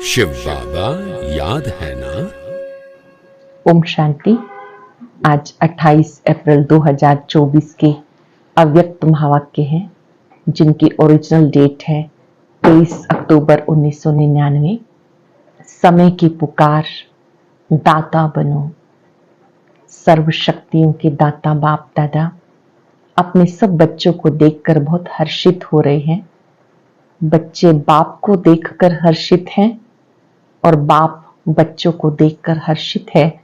शिव बाबा याद है ना। ओम शांति। आज 28 अप्रैल 2024 के अव्यक्त महावाक्य हैं जिनकी ओरिजिनल डेट है 23 अक्टूबर 1999। समय की पुकार, दाता बनो। सर्वशक्तियों के दाता बाप दादा अपने सब बच्चों को देखकर बहुत हर्षित हो रहे हैं। बच्चे बाप को देखकर हर्षित हैं और बाप बच्चों को देखकर हर्षित है।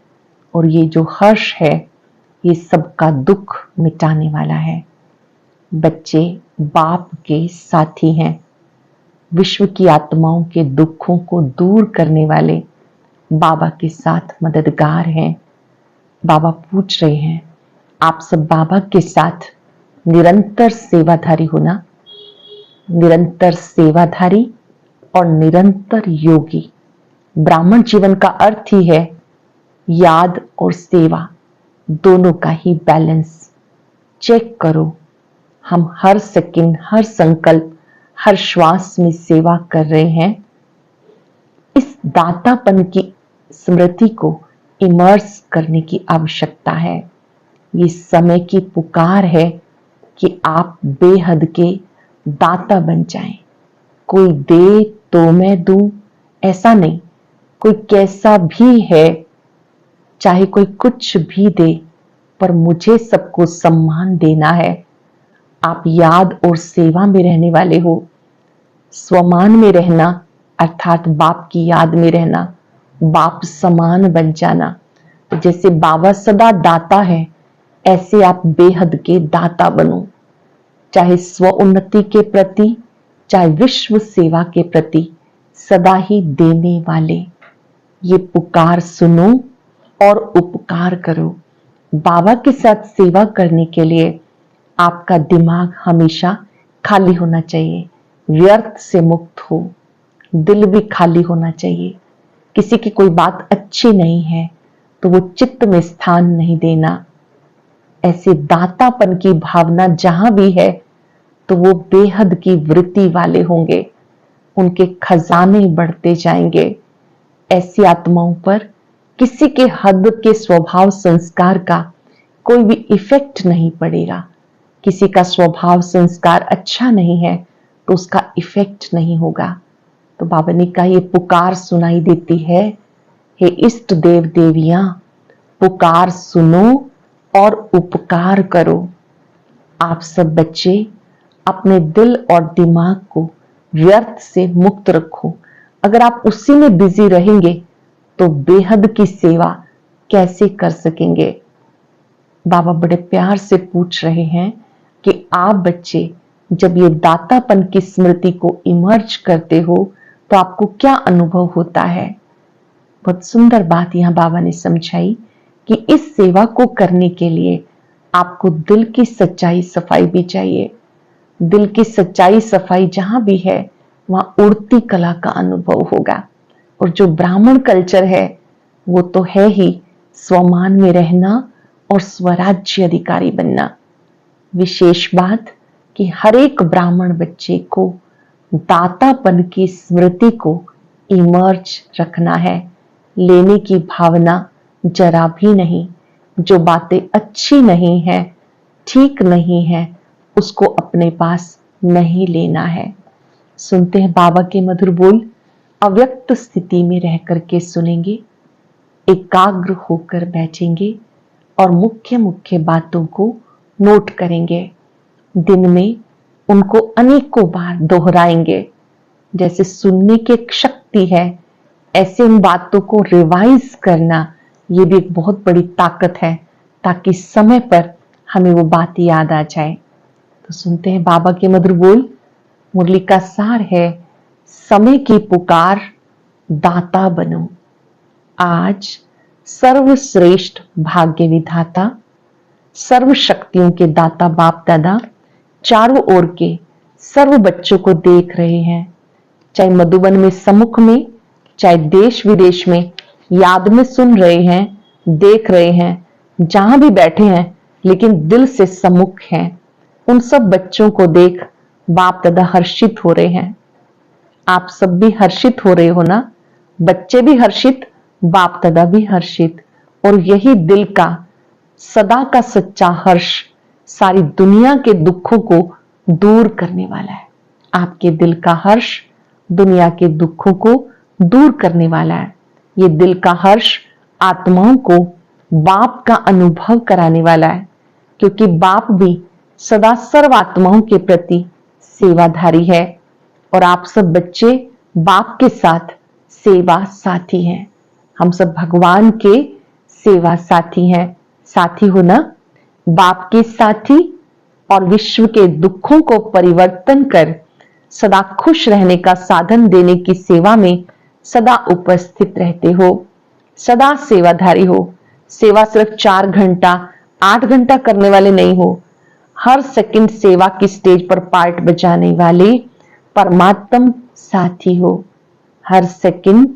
और ये जो हर्ष है ये सबका दुख मिटाने वाला है। बच्चे बाप के साथी हैं, विश्व की आत्माओं के दुखों को दूर करने वाले बाबा के साथ मददगार हैं। बाबा पूछ रहे हैं आप सब बाबा के साथ निरंतर सेवाधारी होना। निरंतर सेवाधारी और निरंतर योगी। ब्राह्मण जीवन का अर्थ ही है याद और सेवा दोनों का ही बैलेंस। चेक करो, हम हर सेकंड, हर संकल्प, हर श्वास में सेवा कर रहे हैं। इस दातापन की स्मृति को इमर्स करने की आवश्यकता है। ये समय की पुकार है कि आप बेहद के दाता बन जाएं। कोई दे तो मैं दूं, ऐसा नहीं। कोई कैसा भी है, चाहे कोई कुछ भी दे, पर मुझे सबको सम्मान देना है। आप याद और सेवा में रहने वाले हो। स्वमान में रहना अर्थात बाप की याद में रहना, बाप समान बन जाना। जैसे बाबा सदा दाता है, ऐसे आप बेहद के दाता बनो। चाहे स्व उन्नति के प्रति, चाहे विश्व सेवा के प्रति, सदा ही देने वाले। ये पुकार सुनो और उपकार करो। बाबा के साथ सेवा करने के लिए आपका दिमाग हमेशा खाली होना चाहिए, व्यर्थ से मुक्त हो। दिल भी खाली होना चाहिए। किसी की कोई बात अच्छी नहीं है तो वो चित्त में स्थान नहीं देना। ऐसे दातापन की भावना जहां भी है तो वो बेहद की वृत्ति वाले होंगे, उनके खजाने बढ़ते जाएंगे। ऐसी आत्माओं पर किसी के हद के स्वभाव संस्कार का कोई भी इफेक्ट नहीं पड़ेगा। किसी का स्वभाव संस्कार अच्छा नहीं है तो उसका इफेक्ट नहीं होगा। तो बाबा ने कहा ये पुकार सुनाई देती है, हे इष्ट देव देवियां, पुकार सुनो और उपकार करो। आप सब बच्चे अपने दिल और दिमाग को व्यर्थ से मुक्त रखो। अगर आप उसी में बिजी रहेंगे तो बेहद की सेवा कैसे कर सकेंगे। बाबा बड़े प्यार से पूछ रहे हैं कि आप बच्चे जब ये दातापन की स्मृति को इमर्ज करते हो तो आपको क्या अनुभव होता है। बहुत सुंदर बात यहां बाबा ने समझाई कि इस सेवा को करने के लिए आपको दिल की सच्चाई सफाई भी चाहिए। दिल की सच्चाई सफाई जहां भी है वहां उड़ती कला का अनुभव होगा। और जो ब्राह्मण कल्चर है वो तो है ही स्वमान में रहना और स्वराज्य अधिकारी बनना। विशेष बात कि हर एक ब्राह्मण बच्चे को दातापन की स्मृति को इमर्ज रखना है, लेने की भावना जरा भी नहीं। जो बातें अच्छी नहीं है, ठीक नहीं है, उसको अपने पास नहीं लेना है। सुनते हैं बाबा के मधुर बोल। अव्यक्त स्थिति में रह करके सुनेंगे, एकाग्र होकर बैठेंगे और मुख्य मुख्य बातों को नोट करेंगे। दिन में उनको अनेकों बार दोहराएंगे। जैसे सुनने की एक शक्ति है, ऐसे उन बातों को रिवाइज करना ये भी एक बहुत बड़ी ताकत है, ताकि समय पर हमें वो बात याद आ जाए। तो सुनते हैं बाबा के मधुर बोल। मुरली का सार है, समय की पुकार, दाता बनो। आज सर्वश्रेष्ठ भाग्य विधाता, सर्व शक्तियों के दाता बाप दादा चारों ओर के सर्व बच्चों को देख रहे हैं। चाहे मधुबन में सम्मुख में, चाहे देश विदेश में याद में सुन रहे हैं, देख रहे हैं, जहां भी बैठे हैं लेकिन दिल से सम्मुख हैं। उन सब बच्चों को देख बाप दादा हर्षित हो रहे हैं। आप सब भी हर्षित हो रहे हो ना। बच्चे भी हर्षित, बाप दादा भी हर्षित, और यही दिल का सदा का सच्चा हर्ष सारी दुनिया के दुखों को दूर करने वाला है। आपके दिल का हर्ष दुनिया के दुखों को दूर करने वाला है। ये दिल का हर्ष आत्माओं को बाप का अनुभव कराने वाला है, क्योंकि बाप भी सदा सर्व आत्माओं के प्रति सेवाधारी है और आप सब बच्चे बाप के साथ सेवा साथी हैं। हम सब भगवान के सेवा साथी हैं। साथी हो ना, बाप के साथी, और विश्व के दुखों को परिवर्तन कर सदा खुश रहने का साधन देने की सेवा में सदा उपस्थित रहते हो, सदा सेवाधारी हो। सेवा सिर्फ 4 घंटा 8 घंटा करने वाले नहीं हो, हर सेकंड सेवा की स्टेज पर पार्ट बजाने वाले परमात्म साथी हो। हर सेकंड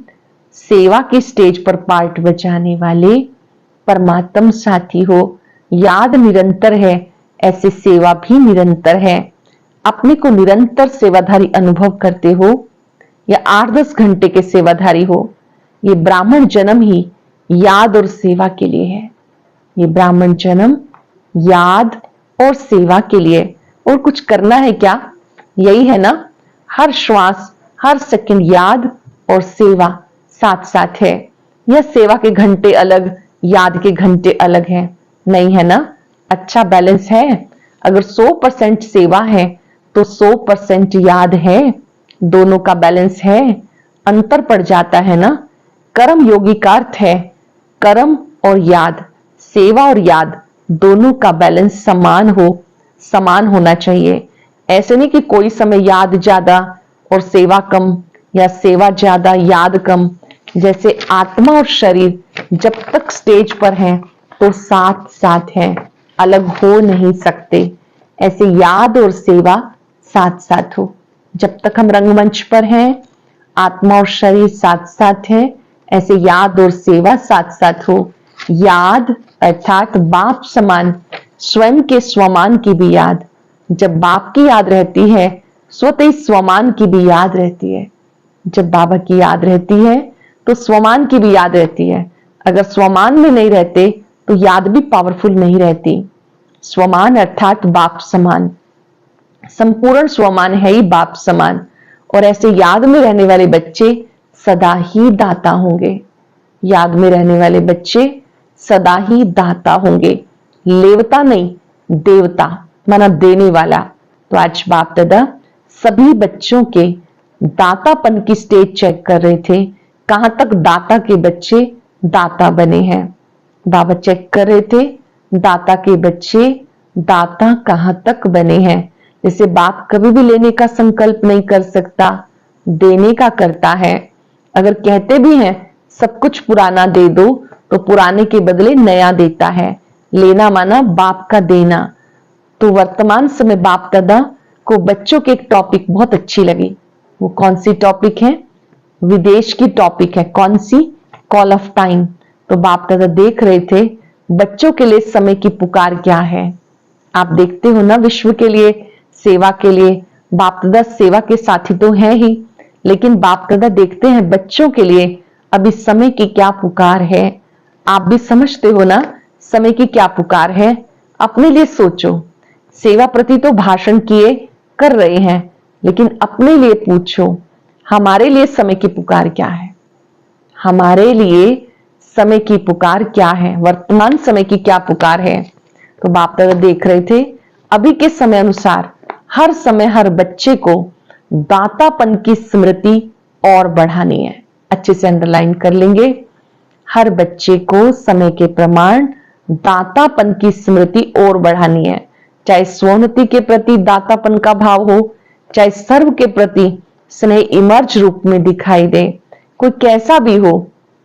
सेवा की स्टेज पर पार्ट बजाने वाले परमात्म साथी हो। याद निरंतर है, ऐसे सेवा भी निरंतर है। अपने को निरंतर सेवाधारी अनुभव करते हो या 8-10 घंटे के सेवाधारी हो, ये ब्राह्मण जन्म ही याद और सेवा के लिए है। ये ब्राह्मण जन्म याद और सेवा के लिए, और कुछ करना है क्या? यही है ना, हर श्वास हर सेकंड याद और सेवा साथ साथ है। यह सेवा के घंटे अलग, याद के घंटे अलग हैं, नहीं है ना? अच्छा बैलेंस है। अगर 100% सेवा है तो 100% याद है, दोनों का बैलेंस है। अंतर पड़ जाता है ना। कर्म योगी का अर्थ है कर्म और याद, सेवा और याद दोनों का बैलेंस समान हो, समान होना चाहिए। ऐसे नहीं कि कोई समय याद ज्यादा और सेवा कम, या सेवा ज्यादा याद कम। जैसे आत्मा और शरीर जब तक स्टेज पर हैं तो साथ साथ हैं, अलग हो नहीं सकते। ऐसे याद और सेवा साथ साथ हो। जब तक हम रंगमंच पर हैं, आत्मा और शरीर साथ साथ हैं, ऐसे याद और सेवा साथ साथ हो। याद अर्थात बाप समान, स्वयं के स्वमान की भी याद। जब बाप की याद रहती है, स्वतः स्वमान की भी याद रहती है। जब बाबा की याद रहती है तो स्वमान की भी याद रहती है। अगर स्वमान में नहीं रहते तो याद भी पावरफुल नहीं रहती। स्वमान अर्थात बाप समान, संपूर्ण स्वमान है ही बाप समान। और ऐसे याद में रहने वाले बच्चे सदा ही दाता होंगे। याद में रहने वाले बच्चे सदा ही दाता होंगे, लेवता नहीं, देवता माना देने वाला। तो आज बाप दादा सभी बच्चों के दातापन की स्टेज चेक कर रहे थे, कहां तक दाता के बच्चे दाता बने हैं। बाबा चेक कर रहे थे दाता के बच्चे दाता कहां तक बने हैं। जैसे बाप कभी भी लेने का संकल्प नहीं कर सकता, देने का करता है। अगर कहते भी हैं सब कुछ पुराना दे दो, तो पुराने के बदले नया देता है। लेना माना बाप का देना। तो वर्तमान समय बाप दादा को बच्चों की एक टॉपिक बहुत अच्छी लगी। वो कौन सी टॉपिक है? विदेश की टॉपिक है। कौन सी? Call of time. तो बाप दादा देख रहे थे बच्चों के लिए समय की पुकार क्या है। आप देखते हो ना, विश्व के लिए, सेवा के लिए बाप दादा सेवा के साथी तो हैं ही, लेकिन बाप दादा देखते हैं बच्चों के लिए अभी समय की क्या पुकार है। आप भी समझते हो ना समय की क्या पुकार है। अपने लिए सोचो। सेवा प्रति तो भाषण किए कर रहे हैं, लेकिन अपने लिए पूछो हमारे लिए समय की पुकार क्या है। हमारे लिए समय की पुकार क्या है, वर्तमान समय की क्या पुकार है। तो बाप दादा देख रहे थे अभी के समय अनुसार हर समय हर बच्चे को दातापन की स्मृति और बढ़ानी है। अच्छे से अंडरलाइन कर लेंगे। हर बच्चे को समय के प्रमाण दातापन की स्मृति और बढ़ानी है। चाहे स्वोन्नति के प्रति दातापन का भाव हो, चाहे सर्व के प्रति स्नेह इमर्ज रूप में दिखाई दे। कोई कैसा भी हो,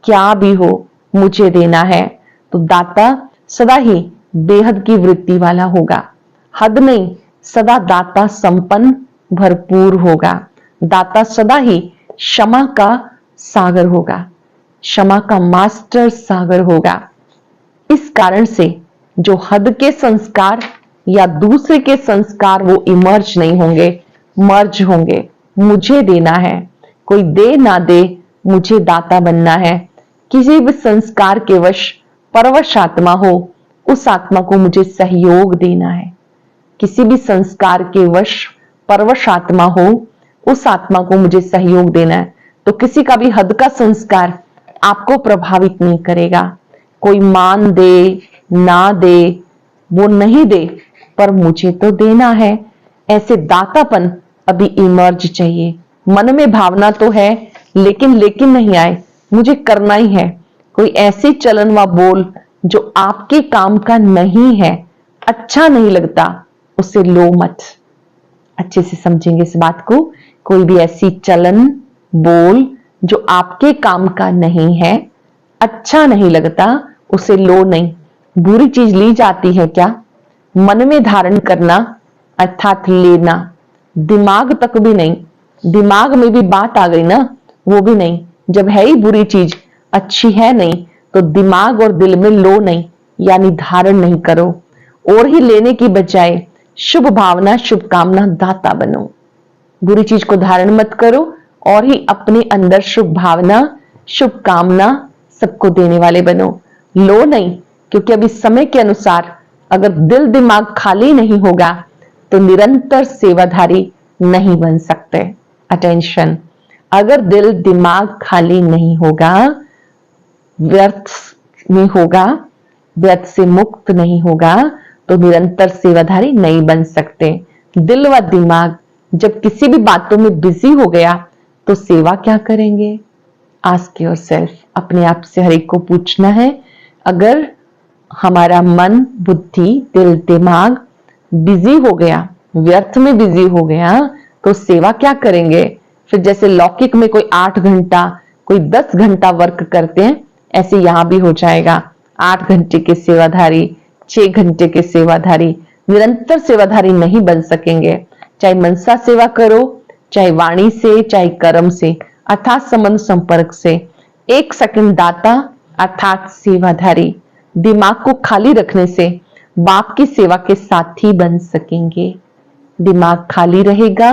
क्या भी हो, मुझे देना है। तो दाता सदा ही बेहद की वृत्ति वाला होगा। हद नहीं, सदा दाता संपन्न भरपूर होगा। दाता सदा ही क्षमा का सागर होगा, क्षमा का मास्टर सागर होगा। इस कारण से जो हद के संस्कार या दूसरे के संस्कार वो इमर्ज नहीं होंगे, मर्ज होंगे। मुझे देना है, कोई दे ना दे, मुझे दाता बनना है। किसी भी संस्कार के वश परवश आत्मा हो, उस आत्मा को मुझे सहयोग देना है। किसी भी संस्कार के वश परवश आत्मा हो, उस आत्मा को मुझे सहयोग देना है। तो किसी का भी हद का संस्कार आपको प्रभावित नहीं करेगा। कोई मान दे ना दे, वो नहीं दे, पर मुझे तो देना है। ऐसे दातापन अभी इमर्ज चाहिए। मन में भावना तो है, लेकिन नहीं आए, मुझे करना ही है। कोई ऐसी चलन व बोल जो आपके काम का नहीं है, अच्छा नहीं लगता, उसे लो मत। अच्छे से समझेंगे इस बात को। कोई भी ऐसी चलन बोल जो आपके काम का नहीं है, अच्छा नहीं लगता, उसे लो नहीं। बुरी चीज ली जाती है क्या? मन में धारण करना अर्थात लेना, दिमाग तक भी नहीं। दिमाग में भी बात आ गई ना, वो भी नहीं। जब है ही बुरी चीज, अच्छी है नहीं, तो दिमाग और दिल में लो नहीं, यानी धारण नहीं करो। और ही लेने की बजाय शुभ भावना शुभकामना दाता बनो। बुरी चीज को धारण मत करो, और ही अपने अंदर शुभ भावना शुभकामना सबको देने वाले बनो। लो नहीं, क्योंकि अभी समय के अनुसार अगर दिल दिमाग खाली नहीं होगा तो निरंतर सेवाधारी नहीं बन सकते। अटेंशन, अगर दिल दिमाग खाली नहीं होगा, व्यर्थ में होगा, व्यर्थ से मुक्त नहीं होगा, तो निरंतर सेवाधारी नहीं बन सकते। दिल व दिमाग जब किसी भी बातों में बिजी हो गया तो सेवा क्या करेंगे? आस्क योरसेल्फ, अपने आप से हर एक को पूछना है। अगर हमारा मन बुद्धि दिल दिमाग बिजी हो गया, व्यर्थ में बिजी हो गया, तो सेवा क्या करेंगे? फिर जैसे लौकिक में कोई 8 घंटा कोई 10 घंटा वर्क करते हैं, ऐसे यहां भी हो जाएगा। 8 घंटे के सेवाधारी, 6 घंटे के सेवाधारी, निरंतर सेवाधारी नहीं बन सकेंगे। चाहे मनसा सेवा करो, चाहे वाणी से, चाहे कर्म से, अर्थात संबंध संपर्क से। 1 सेकंड दाता अर्थात सेवाधारी, दिमाग को खाली रखने से बाप की सेवा के साथी बन सकेंगे। दिमाग खाली रहेगा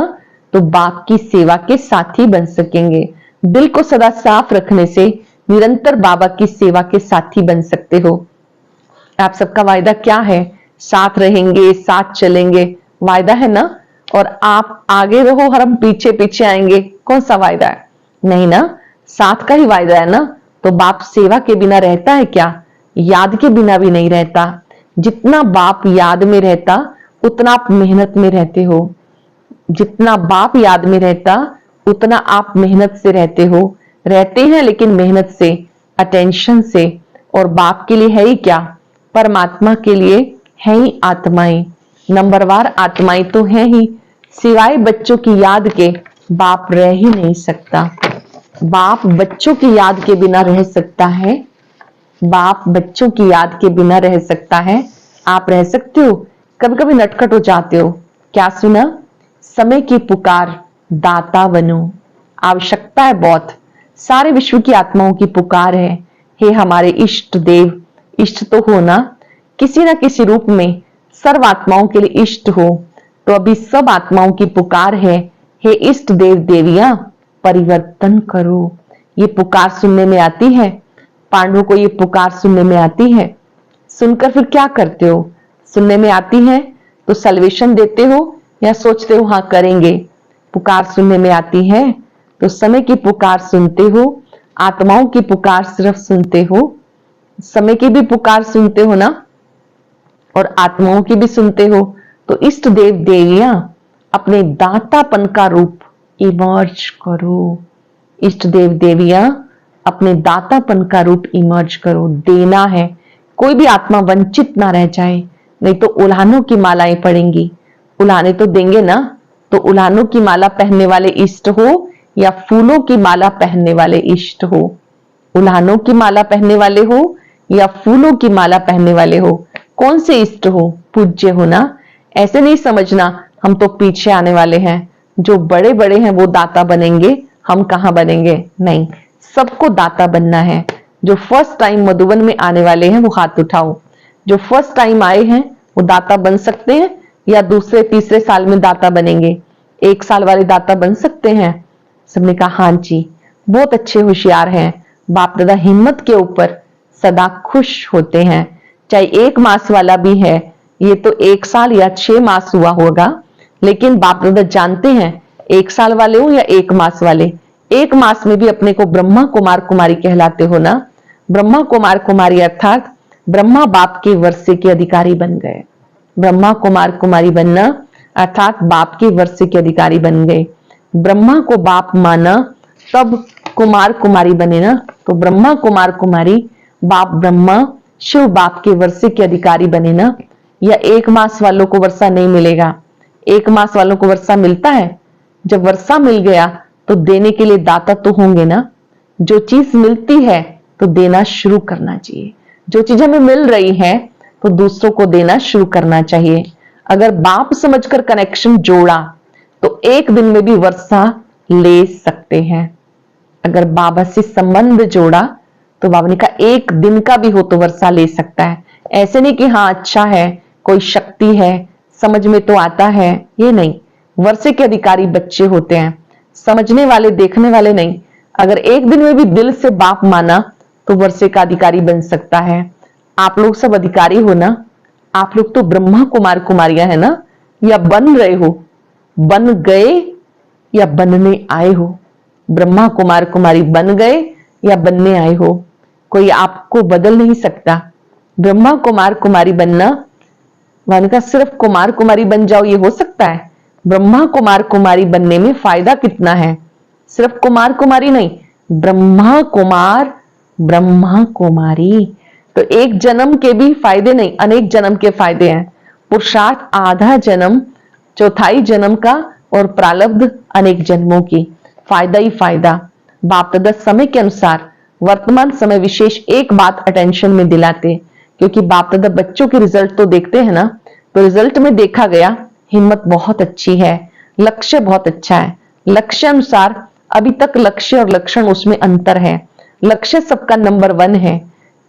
तो बाप की सेवा के साथी बन सकेंगे। दिल को सदा साफ रखने से निरंतर बाबा की सेवा के साथी बन सकते हो। आप सबका वायदा क्या है? साथ रहेंगे, साथ चलेंगे, वायदा है ना? और आप आगे रहो और हम पीछे पीछे आएंगे, कौन सा वायदा है? नहीं ना, साथ का ही वायदा है ना। तो बाप सेवा के बिना रहता है क्या? याद के बिना भी नहीं रहता। जितना बाप याद में रहता, उतना आप मेहनत में रहते हो। जितना बाप याद में रहता, उतना आप मेहनत से रहते हो। रहते हैं लेकिन मेहनत से, अटेंशन से। और बाप के लिए है ही क्या? परमात्मा के लिए है ही आत्माएं। नंबरवार आत्माएं तो है ही। सिवाय बच्चों की याद के बाप रह ही नहीं सकता। बाप बच्चों की याद के बिना रह सकता है? बाप बच्चों की याद के बिना रह सकता है? आप रह सकते हो? कभी कभी नटखट हो जाते हो। क्या सुना? समय की पुकार, दाता बनो। आवश्यकता है बहुत। सारे विश्व की आत्माओं की पुकार है, हे हमारे इष्ट देव। इष्ट तो हो ना, किसी ना किसी रूप में सर्व आत्माओं के लिए इष्ट हो। तो अभी सब आत्माओं की पुकार है, हे इष्ट देव देवियां, परिवर्तन करो। ये पुकार सुनने में आती है? पांडवों को ये पुकार सुनने में आती है? सुनकर फिर क्या करते हो? सुनने में आती है तो सल्वेशन देते हो या सोचते हो हाँ करेंगे? पुकार सुनने में आती है तो समय की पुकार सुनते हो, आत्माओं की पुकार सिर्फ सुनते हो। समय की भी पुकार सुनते हो ना, और आत्माओं की भी सुनते हो। तो इष्ट देव देवियां, अपने दातापन का रूप इमर्ज करो। इष्ट देव देवियां, अपने दातापन का रूप इमर्ज करो। देना है, कोई भी आत्मा वंचित ना रह जाए, नहीं तो उल्हानों की मालाएं पड़ेंगी। उल्हाने तो देंगे ना, तो उल्हानों की माला पहनने वाले इष्ट हो या फूलों की माला पहनने वाले इष्ट हो? उल्हानों की माला पहनने वाले हो या फूलों की माला पहनने वाले हो? कौन से इष्ट हो? पूज्य हो ना। ऐसे नहीं समझना हम तो पीछे आने वाले हैं, जो बड़े बड़े हैं वो दाता बनेंगे, हम कहां बनेंगे? नहीं, सबको दाता बनना है। जो फर्स्ट टाइम मधुबन में आने वाले हैं वो हाथ उठाओ। जो फर्स्ट टाइम आए हैं वो दाता बन सकते हैं या दूसरे तीसरे साल में दाता बनेंगे? 1 साल वाले दाता बन सकते हैं? सबने कहा हाँ जी। बहुत अच्छे होशियार हैं। बाप दादा हिम्मत के ऊपर सदा खुश होते हैं। चाहे 1 मास वाला भी है, ये तो 1 साल या 6 मास हुआ होगा, लेकिन बाप दादा जानते हैं 1 साल वाले हो या 1 मास वाले, 1 मास में भी अपने को ब्रह्मा कुमार कुमारी कहलाते हो ना। ब्रह्मा कुमार कुमारी अर्थात ब्रह्मा बाप के वर्षे के अधिकारी बन गए। ब्रह्मा कुमार कुमारी बनना अर्थात बाप के वर्षे के अधिकारी बन गए। ब्रह्मा को बाप माना तब कुमार कुमारी बने ना, तो ब्रह्मा कुमार कुमारी बाप ब्रह्मा शिव बाप के वर्षे के अधिकारी बने ना। या 1 मास वालों को वर्षा नहीं मिलेगा? 1 मास वालों को वर्षा मिलता है। जब वर्षा मिल गया तो देने के लिए दाता तो होंगे ना। जो चीज मिलती है तो देना शुरू करना चाहिए। जो चीज हमें मिल रही है तो दूसरों को देना शुरू करना चाहिए। अगर बाप समझकर कनेक्शन जोड़ा तो 1 दिन में भी वर्षा ले सकते हैं। अगर बाबा से संबंध जोड़ा तो बाबा ने कहा 1 दिन का भी हो तो वर्षा ले सकता है। ऐसे नहीं कि हाँ अच्छा है, कोई शक्ति है, समझ में तो आता है, ये नहीं। वर्षे के अधिकारी बच्चे होते हैं, समझने वाले, देखने वाले नहीं। अगर 1 दिन में भी दिल से बाप माना तो वर्षे का अधिकारी बन सकता है। आप लोग सब अधिकारी हो ना। आप लोग तो ब्रह्मा कुमार कुमारियां है ना, या बन रहे हो, बन गए या बनने आए हो। ब्रह्मा कुमार कुमारी बन गए या बनने आए हो, कोई आपको बदल नहीं सकता। ब्रह्मा कुमार कुमारी बनना, मैंने कहा सिर्फ कुमार कुमारी बन जाओ ये हो सकता है? ब्रह्मा कुमार कुमारी बनने में फायदा कितना है। सिर्फ कुमार कुमारी नहीं, ब्रह्मा कुमार ब्रह्मा कुमारी। तो 1 जन्म के भी फायदे नहीं, अनेक जन्म के फायदे हैं। पुरुषार्थ आधा जन्म, चौथाई जन्म का, और प्रारब्ध अनेक जन्मों की, फायदा ही फायदा। बाप दादा समय के अनुसार वर्तमान समय विशेष एक बात अटेंशन में दिलाते, क्योंकि बाप दादा बच्चों के रिजल्ट तो देखते हैं ना। तो रिजल्ट में देखा गया हिम्मत बहुत अच्छी है, लक्ष्य बहुत अच्छा है। लक्ष्य अनुसार अभी तक लक्ष्य और लक्षण उसमें अंतर है। लक्ष्य सबका नंबर 1 है।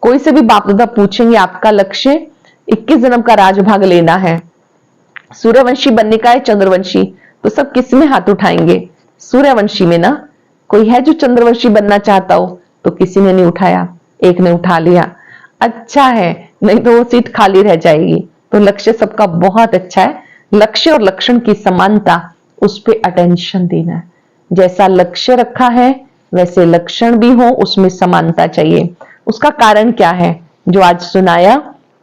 कोई से भी बाप दादा पूछेंगे आपका लक्ष्य 21 जन्म का राजभाग लेना है, सूर्यवंशी बनने का है चंद्रवंशी, तो सब किस में हाथ उठाएंगे? सूर्यवंशी में ना। कोई है जो चंद्रवंशी बनना चाहता हो? तो किसी ने नहीं उठाया, एक ने उठा लिया, अच्छा है, नहीं तो वो सीट खाली रह जाएगी। तो लक्ष्य सबका बहुत अच्छा है। लक्ष्य और लक्षण की समानता, उस पर अटेंशन देना है। जैसा लक्ष्य रखा है वैसे लक्षण भी हो, उसमें समानता चाहिए। उसका कारण क्या है जो आज सुनाया?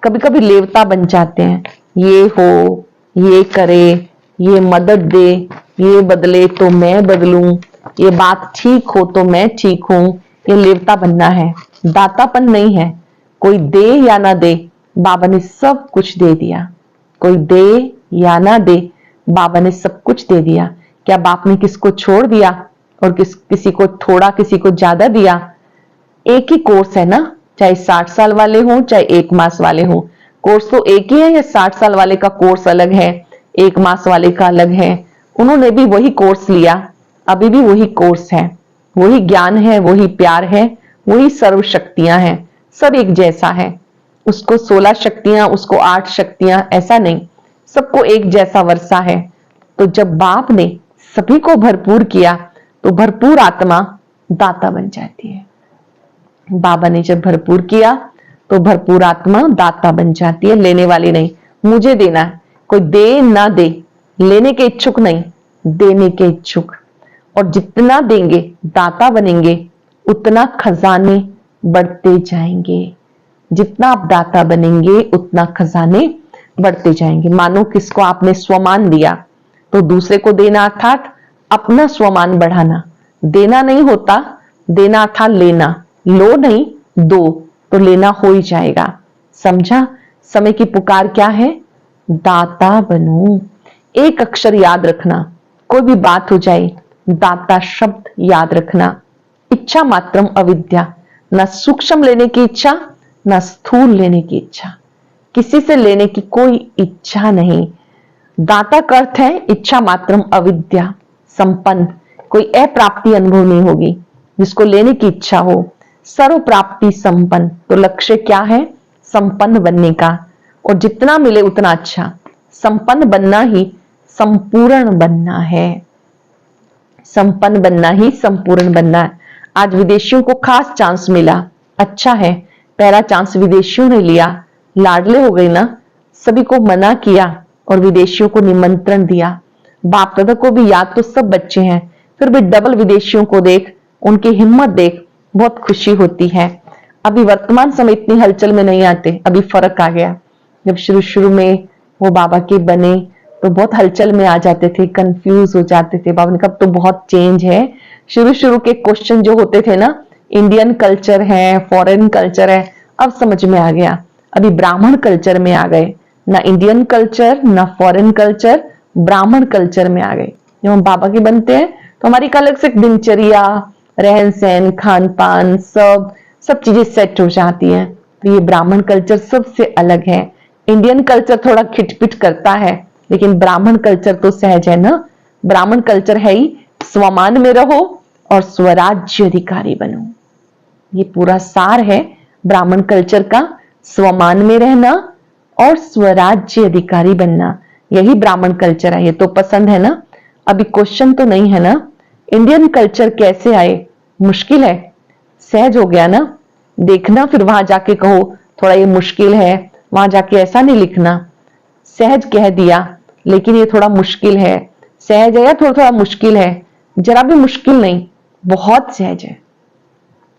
कभी कभी लेवता बन जाते हैं, ये हो, ये करे, ये मदद दे, ये बदले तो मैं बदलूं, ये बात ठीक हो तो मैं ठीक हूं। ये लेवता बनना है, दातापन नहीं है। कोई दे या ना दे, बाबा ने सब कुछ दे दिया। कोई दे या ना दे, बाबा ने सब कुछ दे दिया। क्या बाप ने किसको छोड़ दिया और किसी को थोड़ा, किसी को ज्यादा दिया? एक ही कोर्स है ना, चाहे 60 साल वाले हों चाहे 1 मास वाले हों, कोर्स तो एक ही है। या 60 साल वाले का कोर्स अलग है, 1 मास वाले का अलग है? उन्होंने भी वही कोर्स लिया, अभी भी वही कोर्स है, वही ज्ञान है, वही प्यार है, वही सर्व शक्तियां हैं, सब एक जैसा है। उसको 16 शक्तियां, उसको 8 शक्तियां, ऐसा नहीं, सबको एक जैसा वर्षा है। तो जब बाप ने सभी को भरपूर किया तो भरपूर आत्मा दाता बन जाती है। बाबा ने जब भरपूर किया तो भरपूर आत्मा दाता बन जाती है, लेने वाली नहीं। मुझे देना है, कोई दे ना दे, लेने के इच्छुक नहीं, देने के इच्छुक। और जितना देंगे दाता बनेंगे उतना खजाने बढ़ते जाएंगे। जितना आप दाता बनेंगे उतना खजाने बढ़ते जाएंगे। मानो किसको आपने स्वमान दिया तो दूसरे को देना अर्थात अपना स्वमान बढ़ाना। देना नहीं होता, देना अर्थात लेना। लो नहीं, दो, तो लेना हो ही जाएगा। समझा? समय की पुकार क्या है? दाता बनो। एक अक्षर याद रखना, कोई भी बात हो जाए, दाता शब्द याद रखना। इच्छा मात्रम अविद्या, न सूक्ष्म लेने की इच्छा न स्थूल लेने की इच्छा, किसी से लेने की कोई इच्छा नहीं। दाता का अर्थ है इच्छा मात्रम अविद्या, संपन्न, कोई अप्राप्ति अनुभव नहीं होगी। जिसको लेने की इच्छा हो, सर्व प्राप्ति संपन्न। तो लक्ष्य क्या है? संपन्न बनने का, और जितना मिले उतना अच्छा। संपन्न बनना ही संपूर्ण बनना है, संपन्न बनना ही संपूर्ण बनना है। आज विदेशियों को खास चांस मिला, अच्छा है, पहला चांस विदेशियों ने लिया, लाडले हो गए ना, सभी को मना किया और विदेशियों को निमंत्रण दिया। बाप दादा को भी याद तो सब बच्चे हैं, फिर भी डबल विदेशियों को देख, उनकी हिम्मत देख बहुत खुशी होती है। अभी वर्तमान समय इतनी हलचल में नहीं आते, अभी फर्क आ गया। जब शुरू शुरू में वो बाबा के बने तो बहुत हलचल में आ जाते थे, कंफ्यूज हो जाते थे। बाबा ने कहा तो बहुत चेंज है। शुरू शुरू के क्वेश्चन जो होते थे ना, इंडियन कल्चर है, फॉरेन कल्चर है, अब समझ में आ गया। अभी ब्राह्मण कल्चर में आ गए, ना इंडियन कल्चर ना फॉरेन कल्चर, ब्राह्मण कल्चर में आ गए। जब हम बाबा के बनते हैं तो हमारी एक अलग से दिनचर्या, रहन सहन, खान पान, सब चीजें सेट हो जाती हैं। तो ये ब्राह्मण कल्चर सबसे अलग है। इंडियन कल्चर थोड़ा खिटपिट करता है, लेकिन ब्राह्मण कल्चर तो सहज है ना। ब्राह्मण कल्चर है ही स्वमान में रहो और स्वराज्य अधिकारी बनो, ये पूरा सार है ब्राह्मण कल्चर का। स्वमान में रहना और स्वराज्य अधिकारी बनना, यही ब्राह्मण कल्चर है। ये तो पसंद है ना। अभी क्वेश्चन तो नहीं है ना, इंडियन कल्चर कैसे आए, मुश्किल है, सहज हो गया ना। देखना फिर वहां जाके कहो थोड़ा ये मुश्किल है, वहां जाके ऐसा नहीं लिखना। सहज कह दिया लेकिन ये थोड़ा मुश्किल है, सहज है या थोड़ा थोड़ा मुश्किल है, जरा भी मुश्किल नहीं, बहुत सहज है।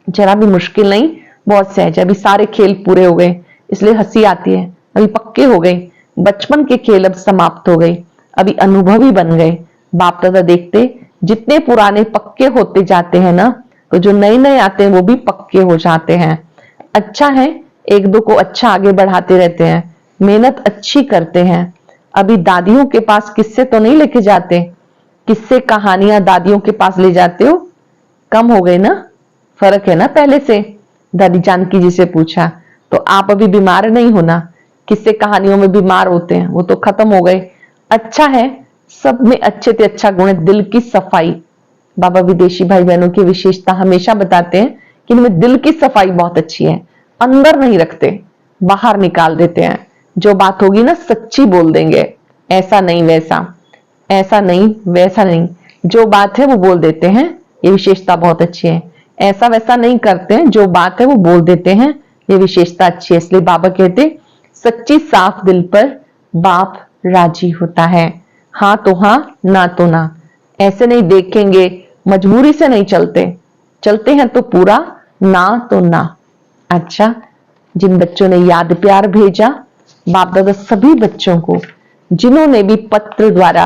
जरा भी मुश्किल नहीं, बहुत सहज है। अभी सारे खेल पूरे हो गए इसलिए हंसी आती है, अभी पक्के हो गए। बचपन के खेल अब समाप्त हो गए, अभी अनुभवी बन गए। बाप दादा देखते जितने पुराने पक्के होते जाते हैं ना, तो जो नए नए आते हैं वो भी पक्के हो जाते हैं। अच्छा है, एक दो को अच्छा आगे बढ़ाते रहते हैं, मेहनत अच्छी करते हैं। अभी दादियों के पास किस्से तो नहीं लेके जाते, किस्से कहानियां दादियों के पास ले जाते हो, कम हो गए ना, फर्क है ना पहले से। दादी जानकी जी से पूछा तो आप अभी बीमार नहीं होना, किस्से कहानियों में बीमार होते हैं, वो तो खत्म हो गए। अच्छा है, सब में अच्छे से अच्छा गुण है दिल की सफाई। बाबा विदेशी भाई बहनों की विशेषता हमेशा बताते हैं कि इनमें दिल की सफाई बहुत अच्छी है, अंदर नहीं रखते, बाहर निकाल देते हैं। जो बात होगी ना सच्ची बोल देंगे, ऐसा नहीं वैसा, ऐसा नहीं वैसा नहीं, जो बात है वो बोल देते हैं, ये विशेषता बहुत अच्छी है। ऐसा वैसा नहीं करते हैं, जो बात है वो बोल देते हैं, ये विशेषता अच्छी है। इसलिए बाबा कहते सच्ची साफ दिल पर बाप राजी होता है। हाँ तो हाँ, ना तो ना, ऐसे नहीं देखेंगे, मजबूरी से नहीं चलते, चलते हैं तो पूरा, ना तो ना। अच्छा, जिन बच्चों ने याद प्यार भेजा, बाप दादा सभी बच्चों को, जिन्होंने भी पत्र द्वारा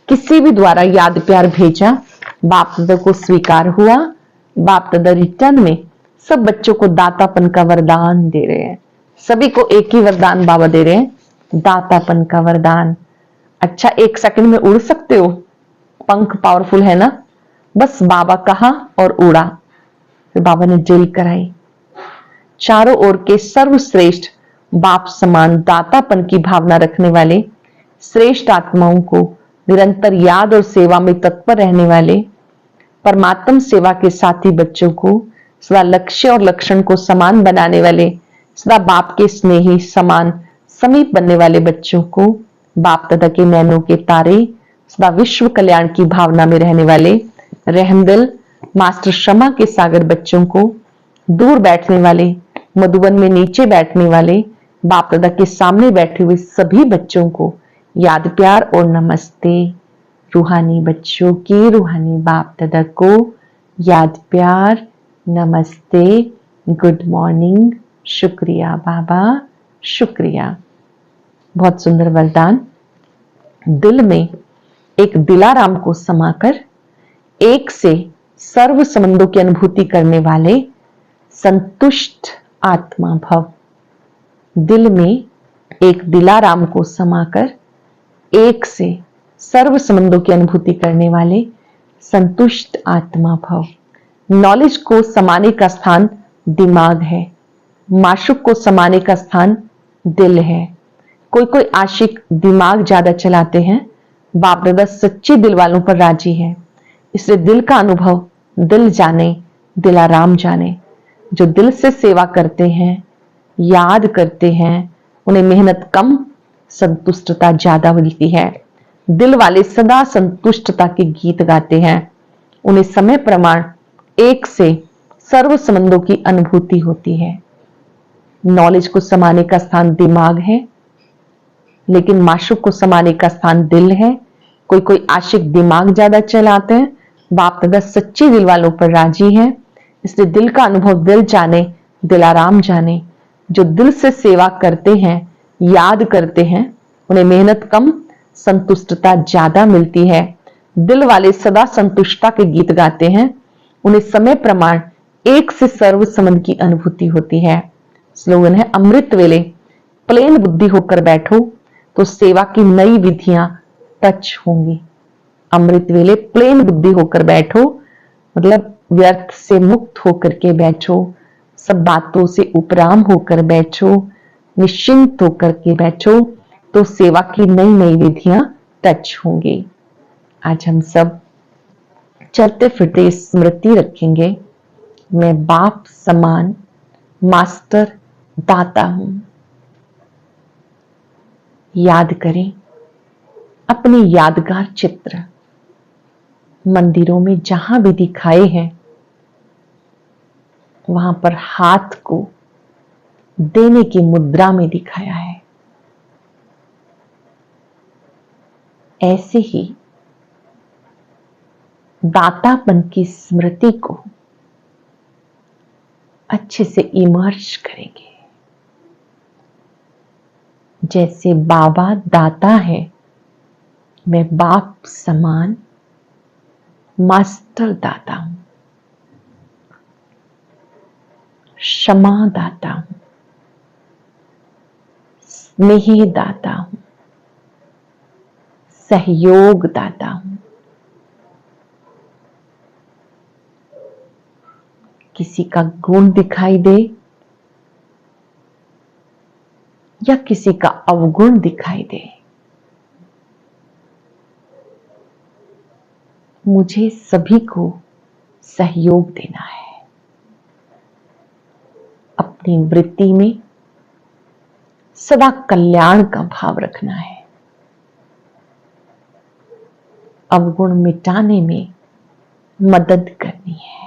किसी भी द्वारा याद प्यार भेजा, बाप दादा को स्वीकार हुआ। बाप दादा रिटर्न में सब बच्चों को दातापन का वरदान दे रहे हैं। सभी को एक ही वरदान बाबा दे रहे हैं, दातापन का वरदान। अच्छा, 1 सेकंड में उड़ सकते हो, पंख पावरफुल है ना। बस बाबा कहा और उड़ा। फिर बाबा ने ड्रिल कराई। चारों ओर के सर्वश्रेष्ठ बाप समान दातापन की भावना रखने वाले श्रेष्ठ आत्माओं को, निरंतर याद और सेवा में तत्पर रहने वाले परमात्म सेवा के साथी बच्चों को, सदा लक्ष्य और लक्षण को समान बनाने वाले, सदा बाप के स्नेही समान समीप बनने वाले बच्चों को, बाप दादा के नैनों के तारे, सदा विश्व कल्याण की भावना में रहने वाले रहमदिल मास्टर क्षमा के सागर बच्चों को, दूर बैठने वाले, मधुबन में नीचे बैठने वाले, बाप दादा के सामने बैठे हुए सभी बच्चों को याद प्यार और नमस्ते। रूहानी बच्चों की रूहानी बाप दादा को याद प्यार, नमस्ते, गुड मॉर्निंग, शुक्रिया बाबा, शुक्रिया। बहुत सुंदर वरदान। दिल में एक दिलाराम को समाकर एक से सर्व संबंधों की अनुभूति करने वाले संतुष्ट आत्मा भव। दिल में एक दिलाराम को समाकर एक से सर्व संबंधों की अनुभूति करने वाले संतुष्ट आत्मा भव। नॉलेज को समाने का स्थान दिमाग है, माशुक को समाने का स्थान दिल है। कोई कोई आशिक दिमाग ज्यादा चलाते हैं, बाप दादा सच्चे दिल वालों पर राजी है। इसलिए दिल का अनुभव दिल जाने, दिलाराम जाने। जो दिल से सेवा करते हैं, याद करते हैं, उन्हें मेहनत कम, संतुष्टता ज्यादा मिलती है। दिल वाले सदा संतुष्टता के गीत गाते हैं। उन्हें समय प्रमाण एक से सर्व संबंधों की अनुभूति होती है। नॉलेज को समाने का स्थान दिमाग है, लेकिन माशूक को समाने का स्थान दिल है। कोई कोई आशिक दिमाग ज्यादा चलाते हैं, बाप दादा सच्चे दिल वालों पर राजी है, इसलिए दिल का अनुभव दिल जाने, दिलाराम जाने। जो दिल से सेवा करते हैं, याद करते हैं, उन्हें मेहनत कम, संतुष्टता ज्यादा मिलती है। दिल वाले सदा संतुष्टता के गीत गाते हैं, उन्हें समय प्रमाण एक से सर्व संबंध की अनुभूति होती है। स्लोगन है अमृत वेले प्लेन बुद्धि होकर बैठो तो सेवा की नई विधियां टच होंगी। अमृत वेले प्लेन बुद्धि होकर बैठो मतलब व्यर्थ से मुक्त होकर के बैठो, सब बातों से उपराम होकर बैठो, निश्चिंत होकर के बैठो तो सेवा की नई नई विधियां टच होंगी। आज हम सब चलते फिरते स्मृति रखेंगे, मैं बाप समान मास्टर दाता हूं। याद करें अपने यादगार चित्र मंदिरों में जहां भी दिखाए हैं, वहां पर हाथ को देने की मुद्रा में दिखाया है। ऐसे ही दातापन की स्मृति को अच्छे से इमर्ज करेंगे। जैसे बाबा दाता है, मैं बाप समान मास्टर दाता हूं, क्षमा दाता हूं, स्नेह दाता हूं, सहयोग दाता हूं। किसी का गुण दिखाई दे या किसी का अवगुण दिखाई दे, मुझे सभी को सहयोग देना है। अपनी वृत्ति में सदा कल्याण का भाव रखना है। अवगुण मिटाने में मदद करनी है।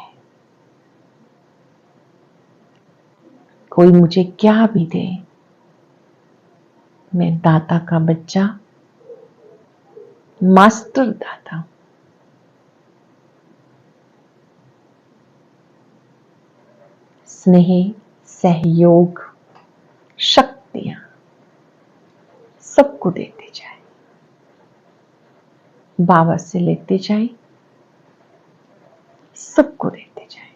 कोई मुझे क्या भी दे, मैं दाता का बच्चा मास्टर दाता हूं। स्नेह, सहयोग, शक्तियां सबको देते जाए, बाबा से लेते जाए, सबको देते जाए।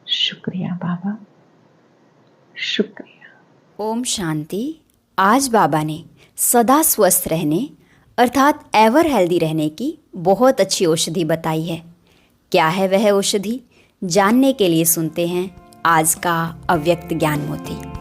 शुक्रिया बाबा, शुक्रिया। ओम शांति। आज बाबा ने सदा स्वस्थ रहने अर्थात एवर हेल्दी रहने की बहुत अच्छी औषधि बताई है। क्या है वह औषधि, जानने के लिए सुनते हैं आज का अव्यक्त ज्ञान मोती।